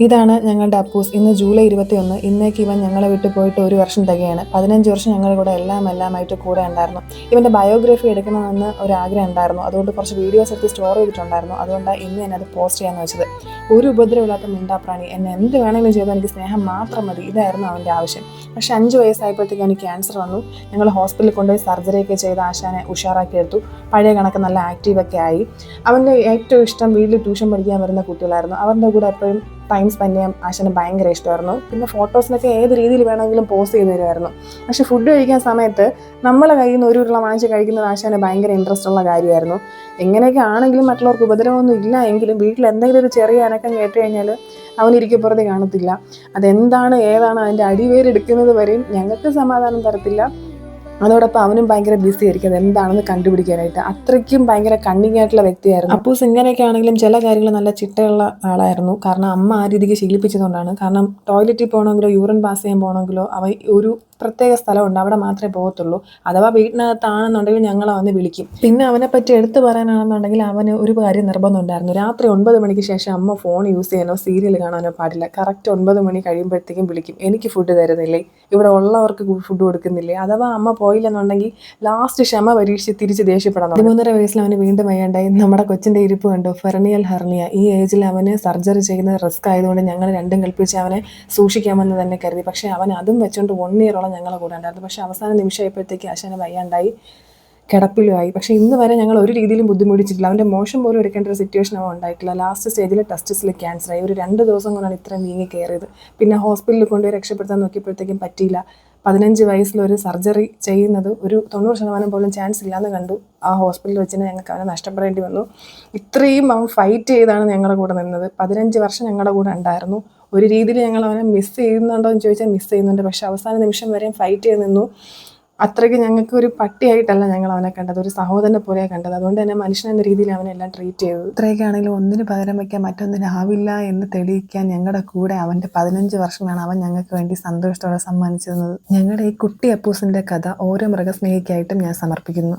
ഇതാണ് ഞങ്ങളുടെ അപ്പൂസ്. ഇന്ന് ജൂലൈ 21. ഇന്നേക്ക് ഇവൻ ഞങ്ങളെ വിട്ടു പോയിട്ട് 1 വർഷം തികയാണ്. 15 വർഷം ഞങ്ങളുടെ കൂടെ എല്ലാമായിട്ട് കൂടെ ഉണ്ടായിരുന്നു. ഇവൻ്റെ ബയോഗ്രഫി എടുക്കണമെന്ന് ഒരാഗ്രഹം ഉണ്ടായിരുന്നു. അതുകൊണ്ട് കുറച്ച് വീഡിയോസ് എടുത്ത് സ്റ്റോർ ചെയ്തിട്ടുണ്ടായിരുന്നു. അതുകൊണ്ടാണ് ഇന്ന് എന്നെ അത് പോസ്റ്റ് ചെയ്യാമെന്ന് വെച്ചത്. ഒരു ഉപദ്രവമില്ലാത്ത മിണ്ടാപ്രാണി, എന്നെ എന്ത് വേണമെങ്കിലും ചെയ്താൽ എനിക്ക് സ്നേഹം മാത്രം മതി, ഇതായിരുന്നു അവൻ്റെ ആവശ്യം. പക്ഷേ 5 വയസ്സായപ്പോഴത്തേക്ക് അവന് ക്യാൻസർ വന്നു. ഞങ്ങൾ ഹോസ്പിറ്റലിൽ കൊണ്ടുപോയി സർജറിയൊക്കെ ചെയ്ത് ആശാനെ ഉഷാറാക്കി എടുത്തു. പഴയ കണക്ക് നല്ല ആക്റ്റീവൊക്കെ ആയി. അവൻ്റെ ഏറ്റവും ഇഷ്ടം വീട്ടിൽ ട്യൂഷൻ പഠിക്കാൻ വരുന്ന കുട്ടികളായിരുന്നു. അവരുടെ കൂടെ എപ്പോഴും ടൈം സ്പെൻഡ് ചെയ്യാൻ ആശാന് ഭയങ്കര ഇഷ്ടമായിരുന്നു. പിന്നെ ഫോട്ടോസിനൊക്കെ ഏത് രീതിയിൽ വേണമെങ്കിലും പോസ്റ്റ് ചെയ്ത് തരുമായിരുന്നു. പക്ഷെ ഫുഡ് കഴിക്കാൻ സമയത്ത് നമ്മളെ കയ്യിൽ നിന്ന് ഒരു ഉരുള വാങ്ങിച്ച് കഴിക്കുന്നത് ആശാന് ഭയങ്കര ഇൻട്രസ്റ്റ് ഉള്ള കാര്യമായിരുന്നു. എങ്ങനെയൊക്കെ ആണെങ്കിലും മറ്റുള്ളവർക്ക് ഉപദ്രവമൊന്നും ഇല്ല എങ്കിലും വീട്ടിൽ എന്തെങ്കിലും ഒരു ചെറിയ അനക്കം കേട്ട് കഴിഞ്ഞാൽ അവനിരിക്കപ്പുറത്ത് കാണത്തില്ല. അതെന്താണ് ഏതാണ് അതിൻ്റെ അടിവേരെടുക്കുന്നത് വരെയും ഞങ്ങൾക്ക് സമാധാനം തരത്തില്ല. അതോടൊപ്പം അവനും ഭയങ്കര ബിസി ആയിരിക്കും അതെന്താണെന്ന് കണ്ടുപിടിക്കാനായിട്ട്. അത്രയ്ക്കും ഭയങ്കര കണ്ണിങ് ആയിട്ടുള്ള വ്യക്തിയായിരുന്നു അപ്പൂസ്. ഇങ്ങനെയൊക്കെ ആണെങ്കിലും ചില കാര്യങ്ങൾ നല്ല ചിട്ടയുള്ള ആളായിരുന്നു. കാരണം അമ്മ ആ രീതിക്ക് ശീലിപ്പിച്ചതുകൊണ്ടാണ്. കാരണം ടോയ്ലറ്റിൽ പോകണമെങ്കിലോ യൂറിൻ പാസ് ചെയ്യാൻ പോകണമെങ്കിലോ അവ ഒരു പ്രത്യേക സ്ഥലമുണ്ട്, അവിടെ മാത്രമേ പോകത്തുള്ളൂ. അഥവാ വീട്ടിനകത്താണെന്നുണ്ടെങ്കിൽ ഞങ്ങൾ അവനെ വിളിക്കും. പിന്നെ അവനെ പറ്റി എടുത്തു പറയാനാണെന്നുണ്ടെങ്കിൽ അവന് ഒരു കാര്യം നിർബന്ധം ഉണ്ടായിരുന്നു. രാത്രി 9 മണിക്ക് ശേഷം അമ്മ ഫോൺ യൂസ് ചെയ്യാനോ സീരിയൽ കാണാനോ പാടില്ല. കറക്റ്റ് 9 മണി കഴിയുമ്പോഴത്തേക്കും വിളിക്കും. എനിക്ക് ഫുഡ് തരുന്നില്ലേ, ഇവിടെ ഉള്ളവർക്ക് ഫുഡ് കൊടുക്കുന്നില്ലേ. അഥവാ അമ്മ പോയില്ലെന്നുണ്ടെങ്കിൽ ലാസ്റ്റ് ക്ഷമ പരീക്ഷിച്ച് തിരിച്ച് ദേഷ്യപ്പെടണം. 13 വയസ്സിൽ അവന് വീണ്ടും വയ്യാണ്ടായി. നമ്മുടെ കൊച്ചിൻ്റെ ഇരിപ്പ് കണ്ടോ, ഫെർണിയൽ ഹെർണിയ. ഈ ഏജിൽ അവന് സർജറി ചെയ്യുന്നത് റിസ്ക് ആയതുകൊണ്ട് ഞങ്ങൾ രണ്ടും കൽപ്പിച്ച് അവനെ സൂക്ഷിക്കാമെന്ന് തന്നെ കരുതി. പക്ഷേ അവൻ അതും വെച്ചുകൊണ്ട് 1 ഇയറോളം ഞങ്ങളെ കൂടെ ഉണ്ടായിരുന്നു. പക്ഷേ അവസാന നിമിഷമായപ്പോഴത്തേക്ക് ആശാന് വയ്യാണ്ടായി, കിടപ്പിലുമായി. പക്ഷേ ഇന്ന് വരെ ഞങ്ങൾ ഒരു രീതിയിലും ബുദ്ധിമുട്ടിച്ചിട്ടില്ല. അവൻ്റെ മോശം പോലും എടുക്കേണ്ട ഒരു സിറ്റുവേഷൻ അവൻ ഉണ്ടായിട്ടില്ല. ലാസ്റ്റ് സ്റ്റേജിൽ ടെസ്റ്റിസിൽ ക്യാൻസറായി. ഒരു 2 ദിവസം കൊണ്ടാണ് ഇത്രയും വീങ്ങി കയറിയത്. പിന്നെ ഹോസ്പിറ്റലിൽ കൊണ്ടുപോയി രക്ഷപ്പെടുത്താൻ നോക്കിയപ്പോഴത്തേക്കും പറ്റിയില്ല. 15 വയസ്സിലൊരു സർജറി ചെയ്യുന്നത് ഒരു 90% പോലും ചാൻസ് ഇല്ലയെന്ന് കണ്ടു. ആ ഹോസ്പിറ്റലിൽ വെച്ച് ഞങ്ങൾക്ക് അവനെ നഷ്ടപ്പെടേണ്ടി വന്നു. ഇത്രയും അവൻ ഫൈറ്റ് ചെയ്താണ് ഞങ്ങളുടെ കൂടെ നിന്നത്. 15 വർഷം ഞങ്ങളുടെ കൂടെ ഉണ്ടായിരുന്നു. ഒരു രീതിയിൽ ഞങ്ങൾ അവനെ മിസ് ചെയ്യുന്നുണ്ടോ എന്ന് ചോദിച്ചാൽ മിസ് ചെയ്യുന്നുണ്ട്. പക്ഷേ അവസാന നിമിഷം വരെയും ഫൈറ്റ് ചെയ്ത് നിന്നു. അത്രയ്ക്ക് ഞങ്ങൾക്ക് ഒരു പട്ടിയായിട്ടല്ല ഞങ്ങൾ അവനെ കണ്ടത്, ഒരു സഹോദരനെ പോലെയാണ് കണ്ടത്. അതുകൊണ്ട് തന്നെ മനുഷ്യൻ എന്ന രീതിയിൽ അവനെല്ലാം ട്രീറ്റ് ചെയ്തത്. ഇത്രയൊക്കെ ആണെങ്കിലും ഒന്നിന് പകരം വയ്ക്കാൻ മറ്റൊന്നിനാവില്ല എന്ന് തെളിയിക്കാൻ ഞങ്ങളുടെ കൂടെ അവൻ്റെ 15 വർഷമാണ് അവൻ ഞങ്ങൾക്ക് വേണ്ടി സന്തോഷത്തോടെ സമ്മാനിച്ചു തന്നത്. ഞങ്ങളുടെ ഈ കുട്ടി അപ്പൂസിൻ്റെ കഥ ഓരോ മൃഗസ്നേഹിക്കായിട്ടും ഞാൻ സമർപ്പിക്കുന്നു.